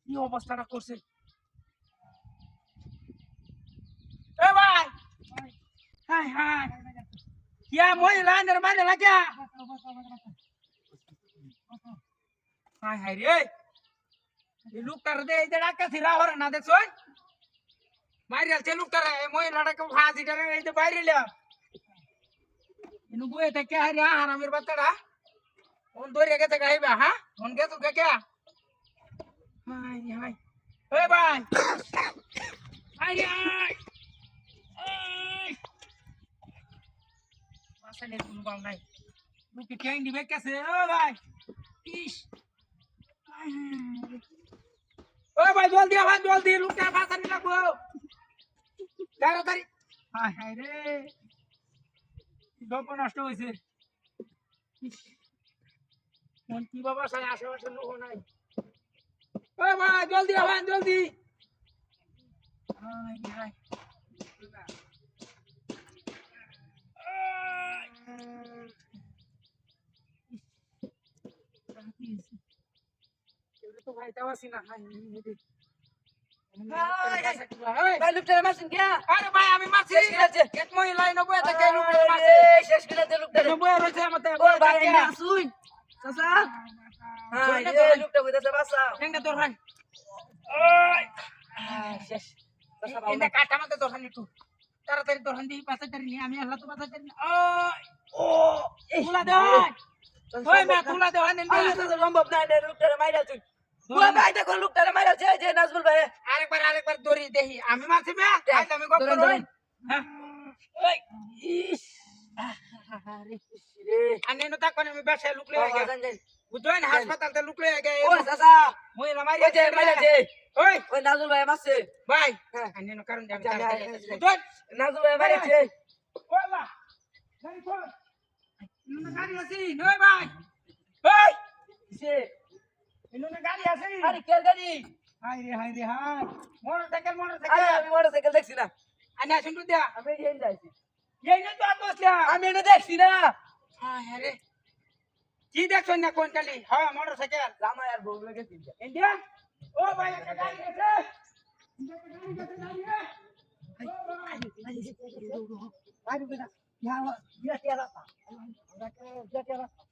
কি অবস্থাটা করছে এ ভাই হাই হাই क्या महिला अंदर माने लगा हाय हाय रे ये लोग कर दे इधर आके सिरा हो ना दे सोन मारी चल लोग कर महिला का फांसी डरे इधर बाहर ले इनु बोए ते क्या है रे हां मेरे बतड़ा उन दो रे के ते गई बा हां उन के तू क्या हाय हाय ए भाई हाय हाय Masa lihat dulu bang naik. Lu kirain di bekas ya, oh bang. Ish. Oh bang jual dia, lu kena pasar nih lah bu. Darah tadi. Hai hai re. Dopo নষ্ট হয়েছে। মন্ত্রী বাবা সাথে আশেপাশে লোক নাই। ও ভাই জলদি। High high. तो भाई दवा सी ना हाय ভাই লুকটারে মারছেন কে আরে ভাই আমি মারছি কেট মই লাইন বয়ে থাকে লুকটারে মারছে শেষ করে দে লুকটারে বয়ে রইছে মতে ও ভাই না শুই চাচা হ্যাঁ এই লুকটা কইতাছে বাসা এন্ডা তোর ভাই ওই শেষ চাচা ভাই এন্ডা কাটা মতে দোকান একটু তাড়াতাড়ি দোকান দি পাশে করি নি আমি আল্লাহ তো পাশে করি ও তুলা দে ওই মে তুলা দে এন্ডা সম্ভব না এন্ডা লুকটারে মাইরা তুই ওই ভাই দেখো লোকটারে মাইরাছে যে নাজমুল ভাই আরেকবার দড়ি দেখি আমি মারছি বে আমি গপ করব হ্যাঁ ওই ইস আরে রে আনে নতা কোন আমি ব্যবসা লুকলে আগে বুঝছেন হাসপাতালতে লুকলে আগে ও চাচা মই মাইরাছে ওই নাজমুল ভাই মারছে ভাই আনে ন কারণ আমি বুঝছেন নাজমুল ভাই মারছে ওলা গাড়ি কই গাড়ি আছে নই ভাই ওই সে इन्होंने गाड़ी আছে আরে কে গাড়ি হাই রে মোটরসাইকেল আরে আমি মোটরসাইকেল দেখছি না আনা শুনু দিয়া আমি এই যাইছি এই না তো আসলা আমি এটা দেখছি না হ্যাঁ আরে কি দেখছ না কোন কালি হ্যাঁ মোটরসাইকেল জামা আর বউ লাগে তিনটা ইন্ডিয়া ও ভাই একটা গাড়ি আছে গাড়ি বেটা ইয়া টিয়া রাস্তা আমরা টিয়া রাস্তা